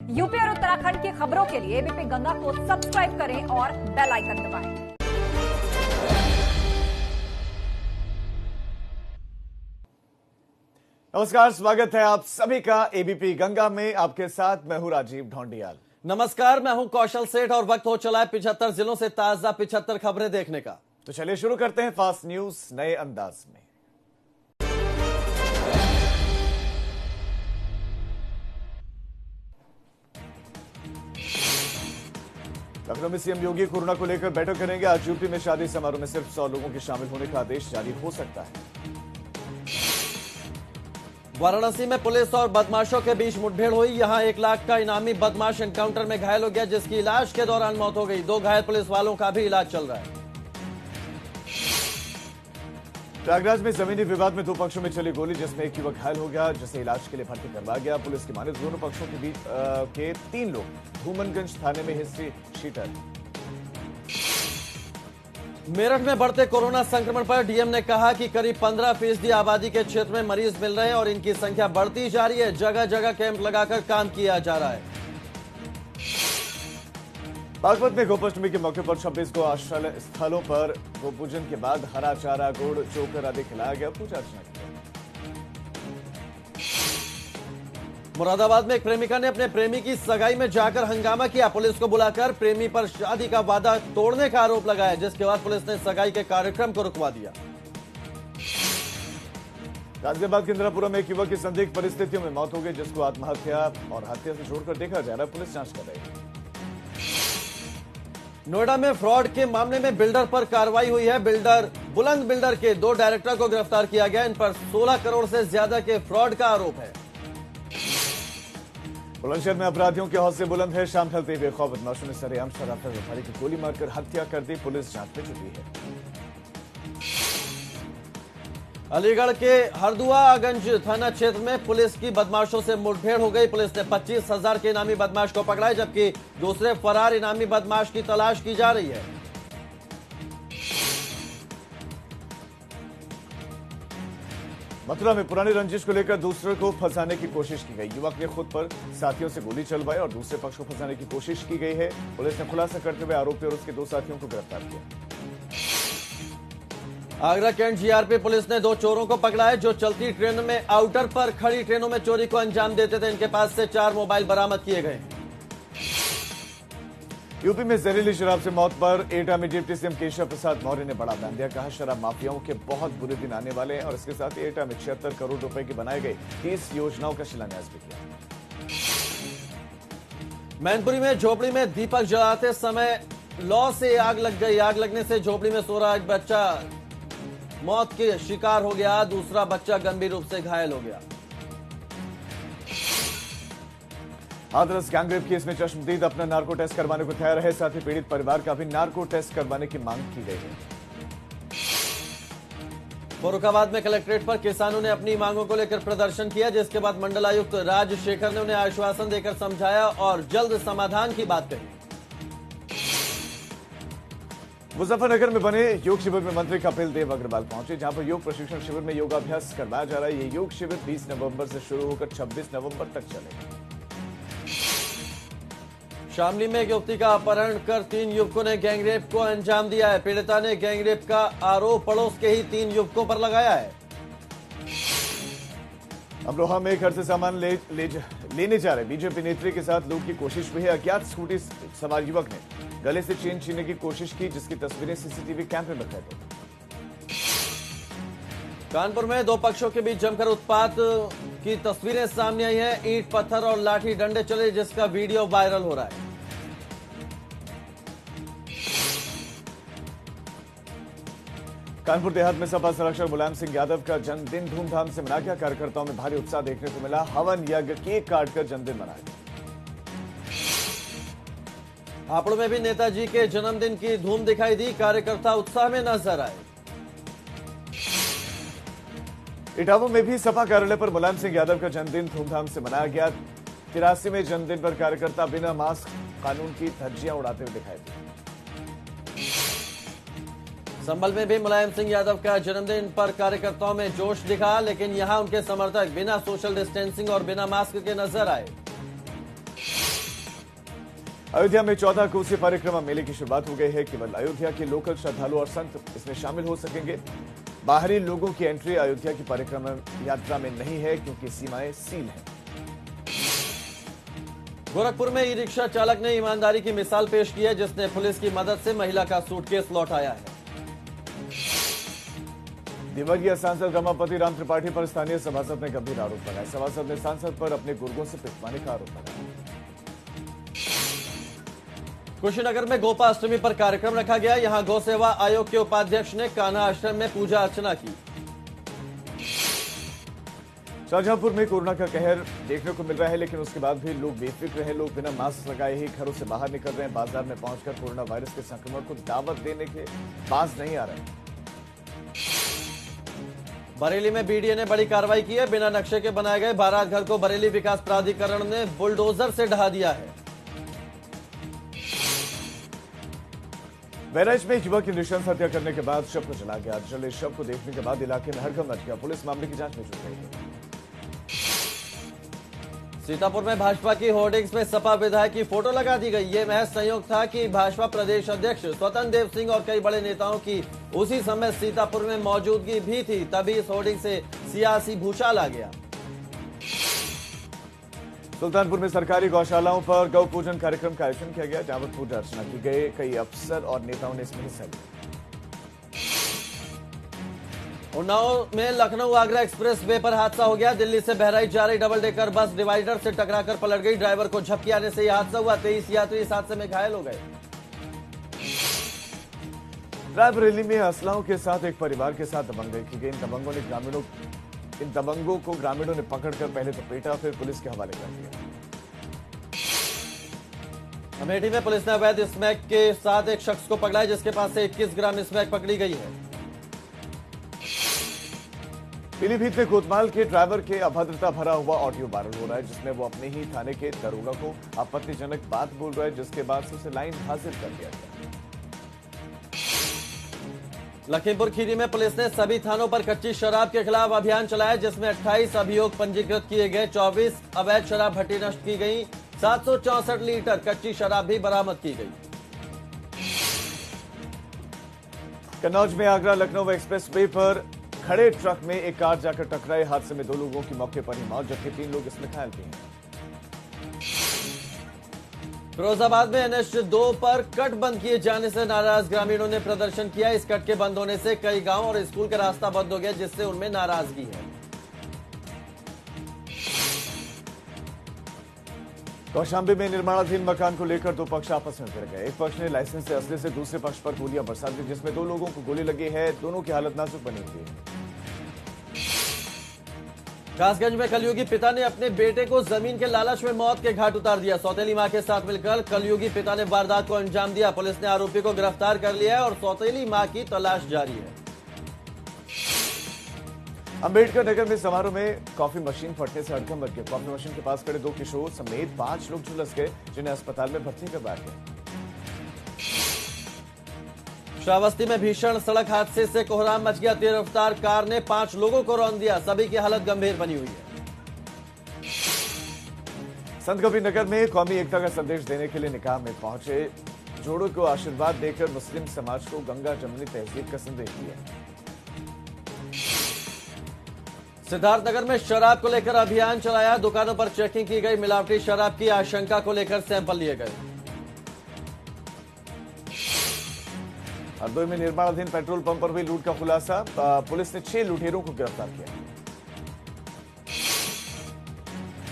UP और उत्तराखंड की खबरों के लिए एबीपी गंगा को सब्सक्राइब करें और बेल आइकन दबाएं। नमस्कार, स्वागत है आप सभी का एबीपी गंगा में। आपके साथ मैं हूं राजीव ढोंडियाल। नमस्कार, मैं हूं कौशल सेठ और वक्त हो चला है 75 जिलों से ताजा 75 खबरें देखने का। तो चलिए शुरू करते हैं फास्ट न्यूज नए अंदाज में। लखनऊ में सीएम योगी कोरोना को लेकर बैठक करेंगे। आज यूपी में शादी समारोह में सिर्फ 100 लोगों के शामिल होने का आदेश जारी हो सकता है। वाराणसी में पुलिस और बदमाशों के बीच मुठभेड़ हुई। यहां 1 लाख का इनामी बदमाश एनकाउंटर में घायल हो गया, जिसकी इलाज के दौरान मौत हो गई। 2 घायल पुलिस वालों का भी इलाज चल रहा है। प्रयागराज में जमीनी विवाद में 2 पक्षों में चली गोली, जिसमें एक युवक घायल हो गया, जिसे इलाज के लिए भर्ती करवाया गया। पुलिस की माने दोनों पक्षों के बीच के 3 लोग धूमनगंज थाने में हिस्ट्री शीटर। मेरठ में बढ़ते कोरोना संक्रमण पर डीएम ने कहा कि करीब 15% आबादी के क्षेत्र में मरीज मिल रहे हैं और इनकी संख्या बढ़ती जा रही है। जगह जगह कैंप लगाकर काम किया जा रहा है। बागपत में गोपाष्टमी के मौके पर 26 गो आश्रय स्थलों पर गोपूजन के बाद हरा चारा, गुड़, चोकर आदि खिलाया गया, पूजा अर्चना की। मुरादाबाद में एक प्रेमिका ने अपने प्रेमी की सगाई में जाकर हंगामा किया। पुलिस को बुलाकर प्रेमी पर शादी का वादा तोड़ने का आरोप लगाया, जिसके बाद पुलिस ने सगाई के कार्यक्रम को रुकवा दिया। गाजियाबाद के इंदिरापुरम में एक युवक की संदिग्ध परिस्थितियों में मौत हो गई, जिसको आत्महत्या और हत्या से जोड़कर देखा जा रहा है। पुलिस जांच कर रही है। नोएडा में फ्रॉड के मामले में बिल्डर पर कार्रवाई हुई है। बुलंद बिल्डर के 2 डायरेक्टर को गिरफ्तार किया गया। इन पर 16 करोड़ से ज्यादा के फ्रॉड का आरोप है। बुलंदशहर में अपराधियों के हौसले बुलंद है। शाम ढलते हुए खौफ बदमाशों ने सरेआम शराब व्यापारी की गोली मारकर हत्या कर दी। पुलिस जांच में जुटी है। अलीगढ़ के हरदुआगंज थाना क्षेत्र में पुलिस की बदमाशों से मुठभेड़ हो गई। पुलिस ने 25,000 के इनामी बदमाश को पकड़ा है, जबकि दूसरे फरार इनामी बदमाश की तलाश की जा रही है। मथुरा में पुरानी रंजिश को लेकर दूसरे को फंसाने की कोशिश की गई। युवक ने खुद पर साथियों से गोली चलवाई और दूसरे पक्ष को फंसाने की कोशिश की गई है। पुलिस ने खुलासा करते हुए आरोपी और उसके 2 साथियों को गिरफ्तार किया। आगरा कैंट जीआरपी पुलिस ने 2 चोरों को पकड़ा है, जो चलती ट्रेन में आउटर पर खड़ी ट्रेनों में चोरी को अंजाम देते थे। इनके पास से 4 मोबाइल बरामद किए गए। यूपी में जहरीली शराब से मौत पर एटा में डिप्टी सीएम केशव प्रसाद मौर्य ने बड़ा बयान दिया। कहा, शराब माफियाओं के बहुत बुरे दिन आने वाले हैं और इसके साथ ही एटा में 76 करोड़ रुपए की बनाई गई 30 योजनाओं का शिलान्यास भी किया। मैनपुरी में झोपड़ी में दीपक जलाते समय लौ से आग लग गई। आग लगने से झोपड़ी में सो रहा एक बच्चा मौत के शिकार हो गया। दूसरा बच्चा गंभीर रूप से घायल हो गया। हाथरस गैंगरेप केस में चश्मदीद अपना नार्को टेस्ट करवाने को तैयार है। साथ ही पीड़ित परिवार का भी नार्को टेस्ट करवाने की मांग की गई है। फर्रुखाबाद में कलेक्ट्रेट पर किसानों ने अपनी मांगों को लेकर प्रदर्शन किया, जिसके बाद मंडलायुक्त राजशेखर ने उन्हें आश्वासन देकर समझाया और जल्द समाधान की बात कही। मुजफ्फरनगर में बने योग शिविर में मंत्री कपिल देव अग्रवाल पहुंचे, जहां पर योग प्रशिक्षण शिविर में योगाभ्यास करवाया जा रहा है। ये योग शिविर 20 नवंबर से शुरू होकर 26 नवंबर तक चलेगा। शामली में एक युवती का अपहरण कर 3 युवकों ने गैंगरेप को अंजाम दिया है। पीड़िता ने गैंगरेप का आरोप पड़ोस के ही 3 युवकों पर लगाया है। अमरोहा में घर से सामान लेने जा रहे बीजेपी नेत्री के साथ लूट की कोशिश हुई है। अज्ञात स्कूटी सवार युवक ने गले से चेन छीनने की कोशिश की, जिसकी तस्वीरें सीसीटीवी कैमरे में कैद हो गई। कानपुर में 2 पक्षों के बीच जमकर उत्पात की तस्वीरें सामने आई हैं। ईंट, पत्थर और लाठी डंडे चले, जिसका वीडियो वायरल हो रहा है। कानपुर देहात में सपा संरक्षक मुलायम सिंह यादव का जन्मदिन धूमधाम से मनाया गया। कार्यकर्ताओं में भारी उत्साह देखने को मिला। हवन यज्ञ, केक काटकर जन्मदिन मनाया गया। हापुड़ में भी नेताजी के जन्मदिन की धूम दिखाई दी। कार्यकर्ता उत्साह में नजर आए। इटावा में भी सपा कार्यालय पर मुलायम सिंह यादव का जन्मदिन धूमधाम से मनाया गया। 83वें जन्मदिन पर कार्यकर्ता बिना मास्क कानून की धज्जियां उड़ाते हुए दिखाई दिए। संभल में भी मुलायम सिंह यादव का जन्मदिन पर कार्यकर्ताओं में जोश दिखा, लेकिन यहां उनके समर्थक बिना सोशल डिस्टेंसिंग और बिना मास्क के नजर आए। अयोध्या में 14 कोसी परिक्रमा मेले की शुरुआत हो गई है। केवल अयोध्या के लोकल श्रद्धालु और संत इसमें शामिल हो सकेंगे। बाहरी लोगों की एंट्री अयोध्या की परिक्रमा यात्रा में नहीं है क्योंकि सीमाएं सील हैं। गोरखपुर में ई रिक्शा चालक ने ईमानदारी की मिसाल पेश की है, जिसने पुलिस की मदद से महिला का सूटकेस लौटाया है। दिवंगत सांसद रमापति राम त्रिपाठी पर स्थानीय सभासद ने गंभीर आरोप लगाए। सभासद ने सांसद पर अपने गुर्गों से पिटवाने का आरोप लगाया। कुशीनगर में गोपाष्टमी पर कार्यक्रम रखा गया। यहां गौ सेवा आयोग के उपाध्यक्ष ने कान्हा आश्रम में पूजा अर्चना की। शाहजहांपुर में कोरोना का कहर देखने को मिल रहा है, लेकिन उसके बाद भी लोग बेफिक्र हैं। लोग बिना मास्क लगाए ही घरों से बाहर निकल रहे हैं। बाजार में पहुंचकर कोरोना वायरस के संक्रमण को दावत देने के बाज नहीं आ रहे। बरेली में बीडीए ने बड़ी कार्रवाई की है। बिना नक्शे के बनाए गए बारात घर को बरेली विकास प्राधिकरण ने बुलडोजर से ढहा दिया है। बहराइच में युवक की नृशंस हत्या करने के बाद शव को जला गया। जले शव को देखने के बाद इलाके में हड़कंप मच गया। पुलिस मामले की जांच में जुट गई है। सीतापुर में भाजपा की होर्डिंग्स में सपा विधायक की फोटो लगा दी गई। ये महज संयोग था कि भाजपा प्रदेश अध्यक्ष स्वतंत्र देव सिंह और कई बड़े नेताओं की उसी समय सीतापुर में मौजूदगी भी थी, तभी इस होर्डिंग से सियासी भूचाल आ गया। सुल्तानपुर में सरकारी गौशालाओं पर गौ पूजन कार्यक्रम का आयोजन किया गया, जहां पर पूजा अर्चना की गई। कई अफसर और नेताओं ने इसमें हिस्सा लिया। उन्नाव में लखनऊ आगरा एक्सप्रेस वे पर हादसा हो गया। दिल्ली से बहराइच जा रही डबल डेकर बस डिवाइडर से टकराकर पलट गई। ड्राइवर को झपकी आने से यह हादसा हुआ। 23 यात्री इस हादसे में घायल हो गए। रायबरेली में असलाहों के साथ एक परिवार के साथ दबंगई की गई। इन दबंगों को ग्रामीणों ने पकड़कर पहले तो पीटा, फिर पुलिस के हवाले कर दिया। अमेठी में पुलिस ने अवैध स्मैक के साथ एक शख्स को पकड़ा है, जिसके पास से 21 ग्राम स्मैक पकड़ी गई है। पीलीभीत में कोतवाल के ड्राइवर के अभद्रता भरा हुआ ऑडियो वायरल हो रहा है, जिसमें वो अपने ही थाने के दरोगा को आपत्तिजनक बात बोल रहा है, जिसके बाद से उसे लाइन हाजिर कर दिया गया। लखीमपुर खीरी में पुलिस ने सभी थानों पर कच्ची शराब के खिलाफ अभियान चलाया, जिसमें 28 अभियोग पंजीकृत किए गए। 24 अवैध शराब भट्टी नष्ट की गई। 764 लीटर कच्ची शराब भी बरामद की गई। कन्नौज में आगरा लखनऊ एक्सप्रेस वे पर खड़े ट्रक में एक कार जाकर टकराई। हादसे में 2 लोगों की मौके पर ही मौत, जबकि 3 लोग इसमें घायल भी हैं। फिरोजाबाद में NH 2 पर कट बंद किए जाने से नाराज ग्रामीणों ने प्रदर्शन किया। इस कट के बंद होने से कई गांव और स्कूल का रास्ता बंद हो गया, जिससे उनमें नाराजगी है। कौशाम्बी में निर्माणाधीन मकान को लेकर 2 पक्ष आपस में भिड़ गए। एक पक्ष ने लाइसेंस से असले से दूसरे पक्ष पर गोलियां बरसा दी, जिसमें 2 लोगों को गोली लगी है। दोनों की हालत नाजुक बनी हुई है। कासगंज में कलयुगी पिता ने अपने बेटे को जमीन के लालच में मौत के घाट उतार दिया। सौतेली मां के साथ मिलकर कलयुगी पिता ने वारदात को अंजाम दिया। पुलिस ने आरोपी को गिरफ्तार कर लिया है और सौतेली मां की तलाश जारी है। अंबेडकर नगर में समारोह में कॉफी मशीन फटने से हड़कंप मच गया। कॉफी मशीन के पास खड़े 2 किशोर समेत 5 लोग झुलस गए, जिन्हें अस्पताल में भर्ती करवाया गया। श्रावस्ती में भीषण सड़क हादसे से कोहराम मच गया। तेज रफ्तार कार ने 5 लोगों को रौंद दिया। सभी की हालत गंभीर बनी हुई है। संत कबीर नगर में कौमी एकता का संदेश देने के लिए निकाह में पहुंचे जोड़ों को आशीर्वाद देकर मुस्लिम समाज को गंगा जमुनी तहजीब का संदेश दिया। सिद्धार्थनगर में शराब को लेकर अभियान चलाया। दुकानों पर चेकिंग की गई। मिलावटी शराब की आशंका को लेकर सैंपल लिए गए। हरदोई में निर्माणाधीन पेट्रोल पंप पर हुई लूट का खुलासा। पुलिस ने 6 लुटेरों को गिरफ्तार किया।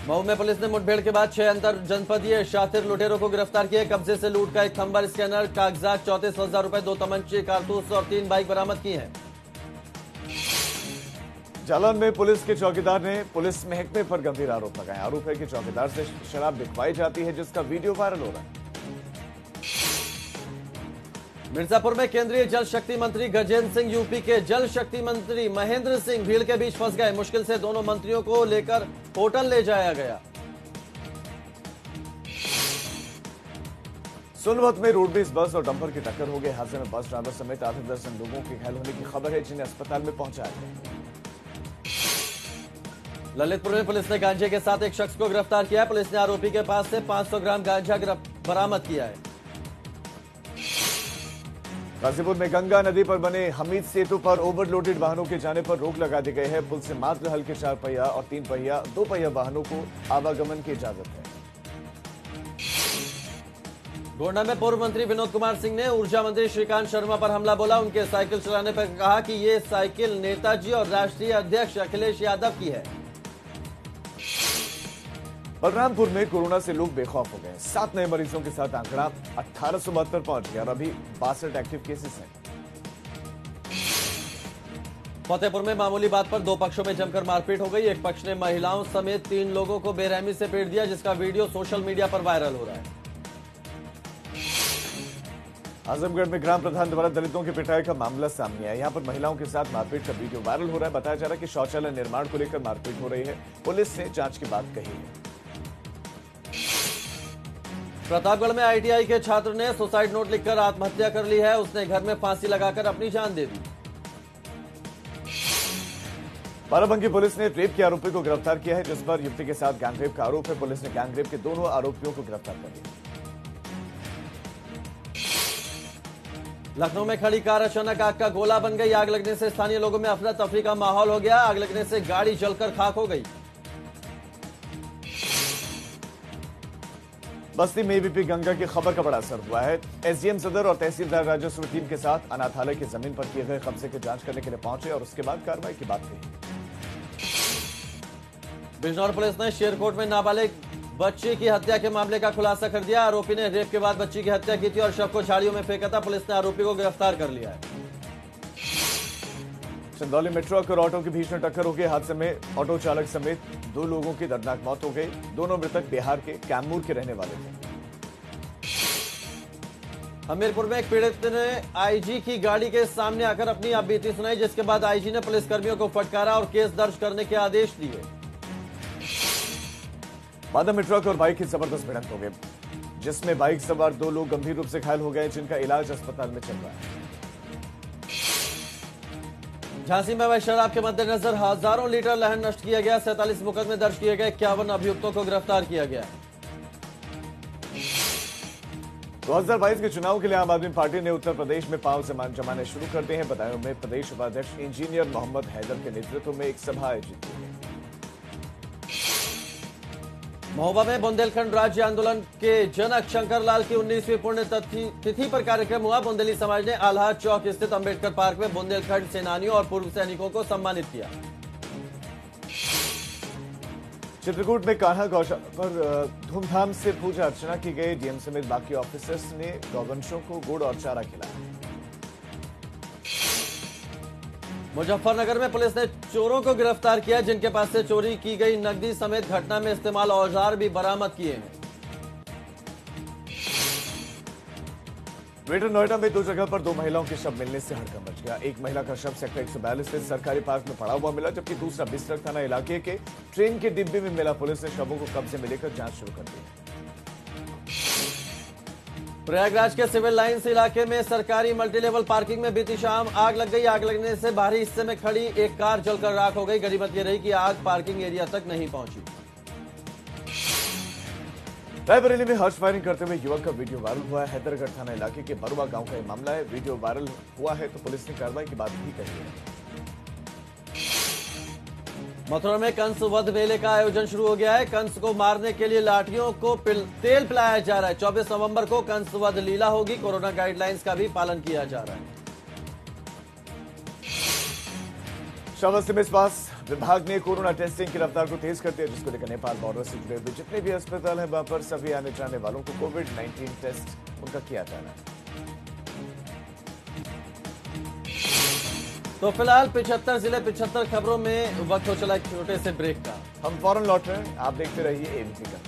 मऊ में पुलिस ने मुठभेड़ के बाद 6 अंतर जनपदीय शातिर लुटेरों को गिरफ्तार किए। कब्जे से लूट का एक थंबर स्कैनर, कागजात, 34,000 रुपए, 2 तमंचे, कारतूस और 3 बाइक बरामद की हैं। जालौन में पुलिस के चौकीदार ने पुलिस महकमे पर गंभीर आरोप लगाए। आरोप है कि चौकीदार से शराब बिकवाई जाती है, जिसका वीडियो वायरल हो रहा है। मिर्जापुर में केंद्रीय जल शक्ति मंत्री गजेंद्र सिंह, यूपी के जल शक्ति मंत्री महेंद्र सिंह भीड़ के बीच फंस गए। मुश्किल से दोनों मंत्रियों को लेकर होटल ले जाया गया। सोनभद्र में रोडवेज बस और डंपर की टक्कर हो गई। हादसे में बस ड्राइवर समेत आधे दर्जन लोगों के घायल होने की खबर है, जिन्हें अस्पताल में पहुंचाया गया। ललितपुर में पुलिस ने गांजे के साथ एक शख्स को गिरफ्तार किया। पुलिस ने आरोपी के पास से 500 ग्राम गांजा बरामद किया है। गाजीपुर में गंगा नदी पर बने हमीद सेतु पर ओवरलोडेड वाहनों के जाने पर रोक लगा दी गई है। पुल से मात्र हल्के 4 पहिया और 3 पहिया 2 पहिया वाहनों को आवागमन की इजाजत है। गोंडा में पूर्व मंत्री विनोद कुमार सिंह ने ऊर्जा मंत्री श्रीकांत शर्मा पर हमला बोला। उनके साइकिल चलाने पर कहा कि ये साइकिल नेताजी और राष्ट्रीय अध्यक्ष अखिलेश यादव की है। बलरामपुर में कोरोना से लोग बेखौफ हो गए। 7 नए मरीजों के साथ आंकड़ा 1872 पहुंच गया और अभी 62 एक्टिव केसेस हैं। फतेहपुर में मामूली बात पर 2 पक्षों में जमकर मारपीट हो गई। एक पक्ष ने महिलाओं समेत 3 लोगों को बेरहमी से पीट दिया, जिसका वीडियो सोशल मीडिया पर वायरल हो रहा है। आजमगढ़ में ग्राम प्रधान द्वारा दलितों की पिटाई का मामला सामने आया। यहां पर महिलाओं के साथ मारपीट का वीडियो वायरल हो रहा है। बताया जा रहा है कि शौचालय निर्माण को लेकर मारपीट हो रही है। पुलिस ने जांच की बात कही है। प्रतापगढ़ में आईटीआई के छात्र ने सुसाइड नोट लिखकर आत्महत्या कर ली है। उसने घर में फांसी लगाकर अपनी जान दे दी। बाराबंकी पुलिस ने रेप के आरोपी को गिरफ्तार किया है, जिस पर युवती के साथ गैंगरेप का आरोप है। पुलिस ने गैंगरेप के दोनों आरोपियों को गिरफ्तार कर लिया। लखनऊ में खड़ी कार अचानक आग का गोला बन गई। आग लगने से स्थानीय लोगों में अफरा तफरी का माहौल हो गया। आग लगने से गाड़ी जलकर खाक हो गई। बस्ती में एबीपी गंगा की खबर का बड़ा असर हुआ है। एसडीएम सदर और तहसीलदार राजस्व टीम के साथ अनाथालय की जमीन पर किए गए कब्जे की जांच करने के लिए पहुंचे और उसके बाद कार्रवाई की बात कही। बिजनौर पुलिस ने शेरकोट में नाबालिग बच्ची की हत्या के मामले का खुलासा कर दिया। आरोपी ने रेप के बाद बच्ची की हत्या की थी और शव को झाड़ियों में फेंका था। पुलिस ने आरोपी को गिरफ्तार कर लिया है। चंदौली में ट्रक और ऑटो की भीषण टक्कर हो गई। हादसे में ऑटो चालक समेत 2 लोगों की दर्दनाक मौत हो गई। दोनों मृतक बिहार के कैमूर के रहने वाले थे। हमीरपुर में एक पीड़ित ने आईजी की गाड़ी के सामने आकर अपनी आपबीती सुनाई, जिसके बाद आईजी ने पुलिसकर्मियों को फटकारा और केस दर्ज करने के आदेश दिए। बादा में ट्रक और बाइक की जबरदस्त भिड़ंत हो गई, जिसमें बाइक सवार 2 लोग गंभीर रूप से घायल हो गए, जिनका इलाज अस्पताल में चल रहा है। झांसी में अवैध शराब के मद्देनजर हजारों लीटर लहन नष्ट किया गया। 47 मुकदमे दर्ज किए गए। 51 अभियुक्तों को गिरफ्तार किया गया। 2022 के चुनाव के लिए आम आदमी पार्टी ने उत्तर प्रदेश में पांव जमाने शुरू कर दिए हैं। बदायूं में प्रदेश उपाध्यक्ष इंजीनियर मोहम्मद हैदर के नेतृत्व में एक सभा आयोजित की गई। महोबा में बुंदेलखंड राज्य आंदोलन के जनक शंकर लाल की 19वीं पुण्य तिथि पर कार्यक्रम हुआ। बुंदेली समाज ने आल्हा चौक स्थित अंबेडकर पार्क में बुंदेलखंड सेनानियों और पूर्व सैनिकों को सम्मानित किया। चित्रकूट में कान्हा गौशाला पर धूमधाम से पूजा अर्चना की गई। डीएम समेत बाकी ऑफिसर्स ने गौवंशों को गुड़ और चारा खिलाया। मुजफ्फरनगर में पुलिस ने चोरों को गिरफ्तार किया, जिनके पास से चोरी की गई नकदी समेत घटना में इस्तेमाल औजार भी बरामद किए हैं। ग्रेटर नोएडा में 2 जगह पर 2 महिलाओं के शव मिलने से हड़कंप मच गया। एक महिला का शव सेक्टर 142 स्थित सरकारी पार्क में पड़ा हुआ मिला, जबकि दूसरा बिस्तर थाना इलाके के ट्रेन के डिब्बे में मिला। पुलिस ने शवों को कब्जे में लेकर जांच शुरू कर दी। प्रयागराज के सिविल लाइन्स इलाके में सरकारी मल्टीलेवल पार्किंग में बीती शाम आग लग गई। आग लगने से बाहरी हिस्से में खड़ी एक कार जलकर राख हो गई। गनीमत यह रही कि आग पार्किंग एरिया तक नहीं पहुंची। रायबरेली में हर्ष फायरिंग करते हुए युवक का वीडियो वायरल हुआ है। हैदरगढ़ थाना इलाके के बरुआ गांव का यह मामला है। वीडियो वायरल हुआ है तो पुलिस ने कार्रवाई की बात भी कही है। मथुरा में कंस वध मेले का आयोजन शुरू हो गया है। कंस को मारने के लिए लाठियों को तेल पिलाया जा रहा है। 24 नवंबर को कंस वध लीला होगी। कोरोना गाइडलाइंस का भी पालन किया जा रहा है। श्रावस्ती में स्वास्थ्य विभाग ने कोरोना टेस्टिंग की रफ्तार को तेज कर दिया, जिसको लेकर नेपाल बॉर्डर से जुड़े हुए जितने भी अस्पताल हैं वहां पर सभी आने जाने वालों को कोविड-19 टेस्ट उनका किया जा रहा है। तो फिलहाल 75 जिले 75 खबरों में वक्त हो चला एक छोटे से ब्रेक का। हम फौरन लौट रहे हैं। आप देखते रहिए एबीपी का।